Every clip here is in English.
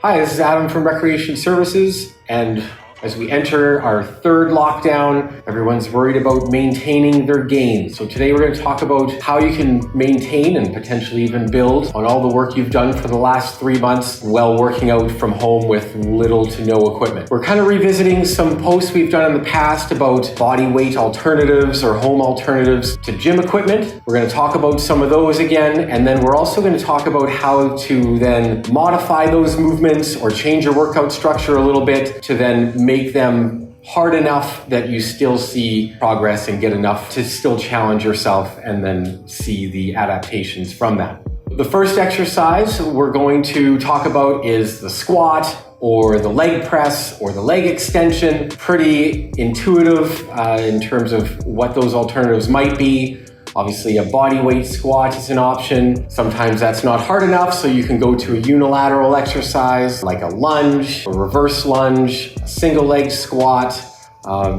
Hi, this is Adam from Recreation Services, and as we enter our third lockdown, everyone's worried about maintaining their gains. So today we're going to talk about how you can maintain and potentially even build on all the work you've done for the last 3 months while working out from home with little to no equipment. We're kind of revisiting some posts we've done in the past about body weight alternatives or home alternatives to gym equipment. We're going to talk about some of those again, and then we're also going to talk about how to then modify those movements or change your workout structure a little bit to then make them hard enough that you still see progress and get enough to still challenge yourself and then see the adaptations from that. The first exercise we're going to talk about is the squat or the leg press or the leg extension. Pretty intuitive in terms of what those alternatives might be. Obviously, a body weight squat is an option. Sometimes that's not hard enough, so you can go to a unilateral exercise like a lunge, a reverse lunge, a single leg squat,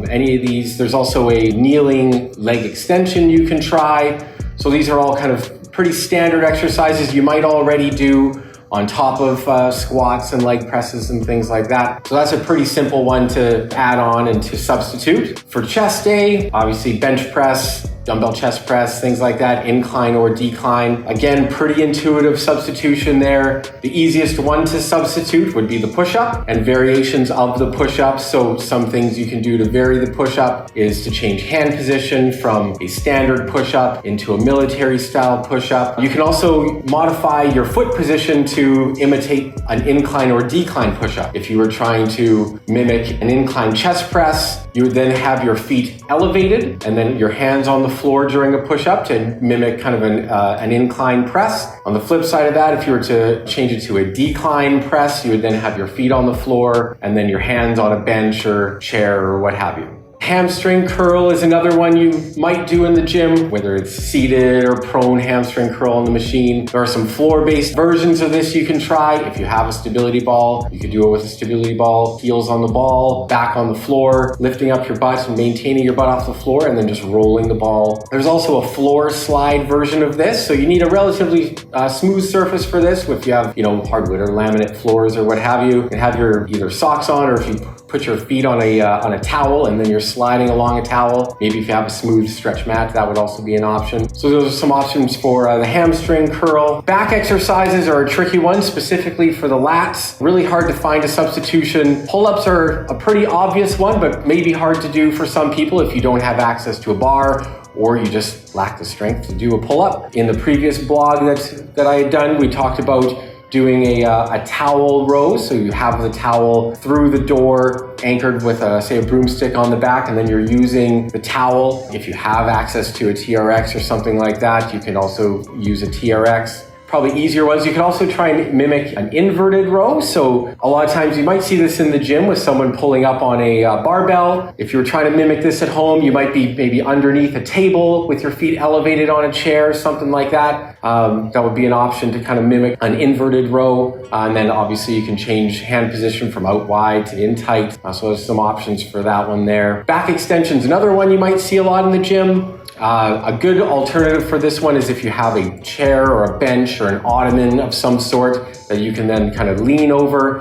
any of these. There's also a kneeling leg extension you can try. So these are all kind of pretty standard exercises you might already do on top of squats and leg presses and things like that. So that's a pretty simple one to add on and to substitute. For chest day, obviously bench press, dumbbell chest press, things like that, incline or decline. Again, pretty intuitive substitution there. The easiest one to substitute would be the push-up and variations of the push-up. So some things you can do to vary the push-up is to change hand position from a standard push-up into a military style push-up. You can also modify your foot position to imitate an incline or decline push-up. If you were trying to mimic an incline chest press, you would then have your feet elevated and then your hands on the floor during a push-up to mimic kind of an incline press. On the flip side of that, if you were to change it to a decline press, you would then have your feet on the floor and then your hands on a bench or chair or what have you. Hamstring curl is another one you might do in the gym, whether it's seated or prone hamstring curl on the machine. There are some floor-based versions of this you can try. If you have a stability ball, you can do it with a stability ball, heels on the ball, back on the floor, lifting up your butt and maintaining your butt off the floor and then just rolling the ball. There's also a floor slide version of this, so you need a relatively smooth surface for this. If you have, hardwood or laminate floors or what have you, you can have your either socks on, or if you put your feet on a towel and then you're sliding along a towel. Maybe if you have a smooth stretch mat, that would also be an option. So those are some options for the hamstring curl. Back exercises are a tricky one, specifically for the lats. Really hard to find a substitution. Pull-ups are a pretty obvious one, but maybe hard to do for some people if you don't have access to a bar or you just lack the strength to do a pull-up. In the previous blog that I had done, we talked about doing a towel row. So you have the towel through the door anchored with say a broomstick on the back, and then you're using the towel. If you have access to a TRX or something like that, you can also use a TRX. Probably easier ones. You can also try and mimic an inverted row. So a lot of times you might see this in the gym with someone pulling up on a barbell. If you're trying to mimic this at home, you might be maybe underneath a table with your feet elevated on a chair, something like that. That would be an option to kind of mimic an inverted row. And then obviously you can change hand position from out wide to in tight. So there's some options for that one there. Back extensions, another one you might see a lot in the gym. A good alternative for this one is if you have a chair or a bench or an ottoman of some sort that you can then kind of lean over.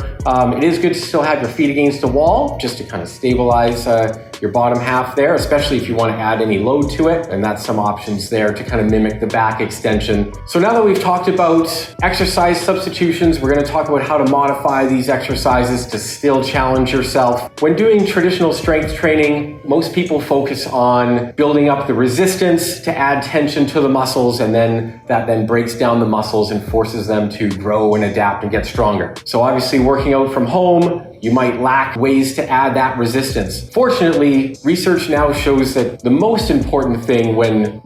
It is good to still have your feet against the wall just to kind of stabilize your bottom half there, especially if you want to add any load to it. And that's some options there to kind of mimic the back extension. So now that we've talked about exercise substitutions, we're going to talk about how to modify these exercises to still challenge yourself. When doing traditional strength training, most people focus on building up the resistance to add tension to the muscles, and then that then breaks down the muscles and forces them to grow and adapt and get stronger. So obviously working out from home, you might lack ways to add that resistance. Fortunately, research now shows that the most important thing when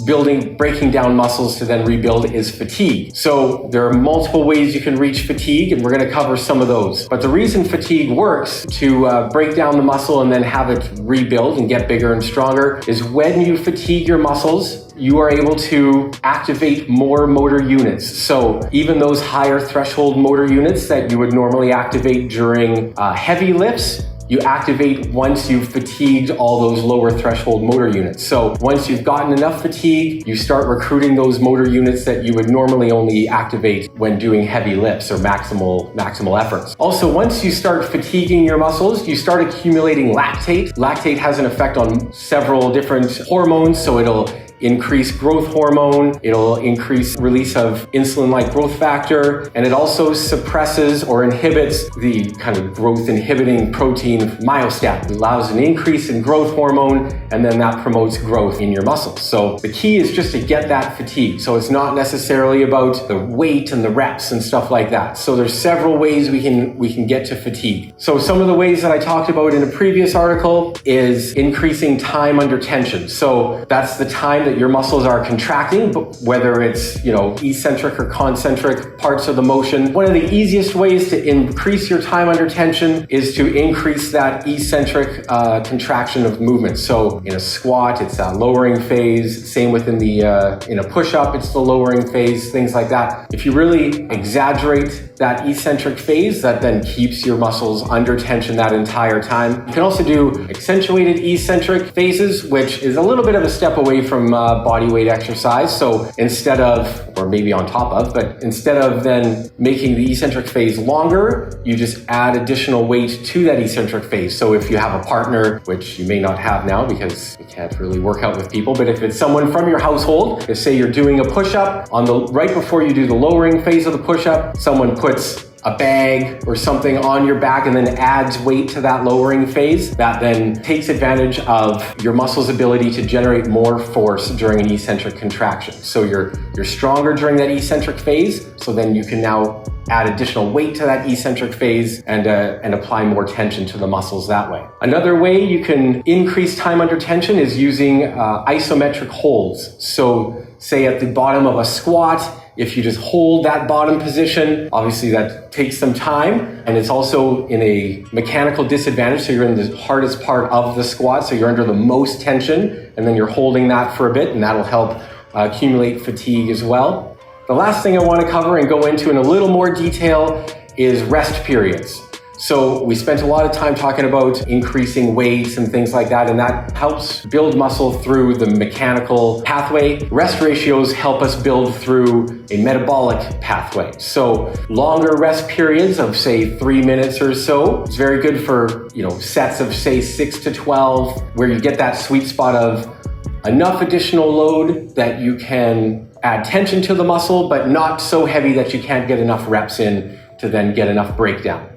breaking down muscles to then rebuild is fatigue. So there are multiple ways you can reach fatigue, and we're going to cover some of those. But the reason fatigue works to break down the muscle and then have it rebuild and get bigger and stronger is when you fatigue your muscles, you are able to activate more motor units. So even those higher threshold motor units that you would normally activate during heavy lifts, you activate once you've fatigued all those lower threshold motor units. So once you've gotten enough fatigue, you start recruiting those motor units that you would normally only activate when doing heavy lifts or maximal efforts. Also, once you start fatiguing your muscles, you start accumulating lactate. Lactate has an effect on several different hormones, so it'll increase growth hormone, it'll increase release of insulin-like growth factor, and it also suppresses or inhibits the kind of growth inhibiting protein myostatin. It allows an increase in growth hormone, and then that promotes growth in your muscles. So the key is just to get that fatigue. So it's not necessarily about the weight and the reps and stuff like that. So there's several ways we can get to fatigue. So some of the ways that I talked about in a previous article is increasing time under tension. So that's the time that your muscles are contracting, whether it's, eccentric or concentric parts of the motion. One of the easiest ways to increase your time under tension is to increase that eccentric contraction of movement. So in a squat, it's that lowering phase. Same within in a push-up, it's the lowering phase, things like that. If you really exaggerate that eccentric phase, that then keeps your muscles under tension that entire time. You can also do accentuated eccentric phases, which is a little bit of a step away from body weight exercise. So instead of, or maybe on top of, but instead of then making the eccentric phase longer, you just add additional weight to that eccentric phase. So if you have a partner, which you may not have now because you can't really work out with people, but if it's someone from your household, if say you're doing a push-up, right before you do the lowering phase of the push-up, someone puts a bag or something on your back and then adds weight to that lowering phase, that then takes advantage of your muscle's ability to generate more force during an eccentric contraction. So you're stronger during that eccentric phase, so then you can now add additional weight to that eccentric phase and apply more tension to the muscles that way. Another way you can increase time under tension is using isometric holes. So say at the bottom of a squat, if you just hold that bottom position, obviously that takes some time, and it's also in a mechanical disadvantage, so you're in the hardest part of the squat, so you're under the most tension, and then you're holding that for a bit, and that'll help accumulate fatigue as well. The last thing I want to cover and go into in a little more detail is rest periods. So we spent a lot of time talking about increasing weights and things like that, and that helps build muscle through the mechanical pathway. Rest ratios help us build through a metabolic pathway. So longer rest periods of say 3 minutes or so is very good for, sets of say 6 to 12, where you get that sweet spot of enough additional load that you can add tension to the muscle, but not so heavy that you can't get enough reps in to then get enough breakdown.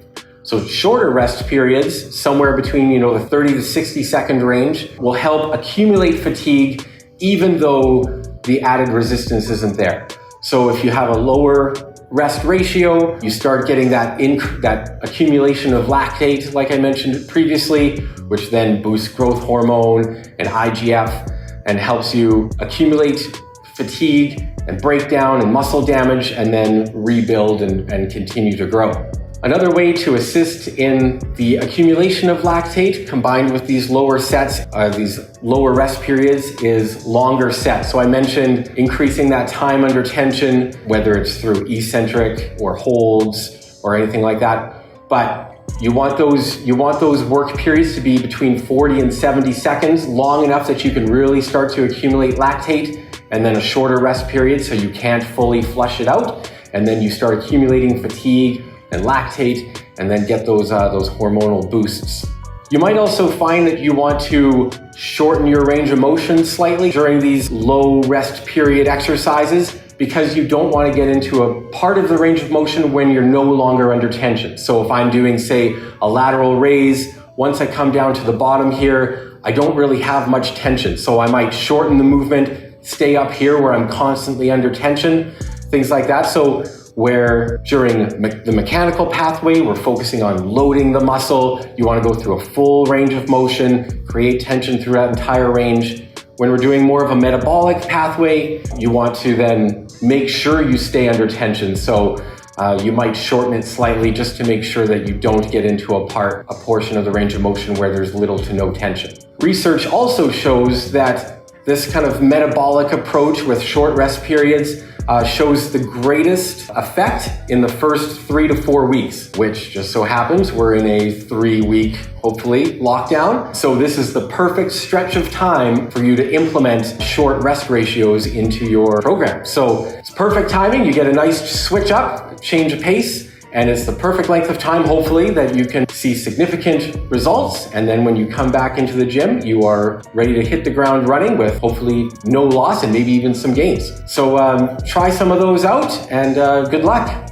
So shorter rest periods, somewhere between the 30 to 60 second range, will help accumulate fatigue even though the added resistance isn't there. So if you have a lower rest ratio, you start getting that accumulation of lactate, like I mentioned previously, which then boosts growth hormone and IGF and helps you accumulate fatigue and breakdown and muscle damage and then rebuild and continue to grow. Another way to assist in the accumulation of lactate combined with these lower sets, these lower rest periods, is longer sets. So I mentioned increasing that time under tension, whether it's through eccentric or holds or anything like that. But you want those work periods to be between 40 and 70 seconds, long enough that you can really start to accumulate lactate, and then a shorter rest period so you can't fully flush it out, and then you start accumulating fatigue and lactate, and then get those hormonal boosts. You might also find that you want to shorten your range of motion slightly during these low rest period exercises, because you don't want to get into a part of the range of motion when you're no longer under tension. So if I'm doing, say, a lateral raise, once I come down to the bottom here, I don't really have much tension. So I might shorten the movement, stay up here where I'm constantly under tension, things like that. So where during the mechanical pathway, we're focusing on loading the muscle. You want to go through a full range of motion, create tension through that entire range. When we're doing more of a metabolic pathway, you want to then make sure you stay under tension. So you might shorten it slightly just to make sure that you don't get into a portion of the range of motion where there's little to no tension. Research also shows that This kind of metabolic approach with short rest periods shows the greatest effect in the first 3 to 4 weeks, which just so happens we're in a 3-week, hopefully, lockdown. So this is the perfect stretch of time for you to implement short rest ratios into your program. So it's perfect timing. You get a nice switch up, change of pace, and it's the perfect length of time, hopefully, that you can see significant results. And then when you come back into the gym, you are ready to hit the ground running with hopefully no loss and maybe even some gains. So try some of those out, and good luck.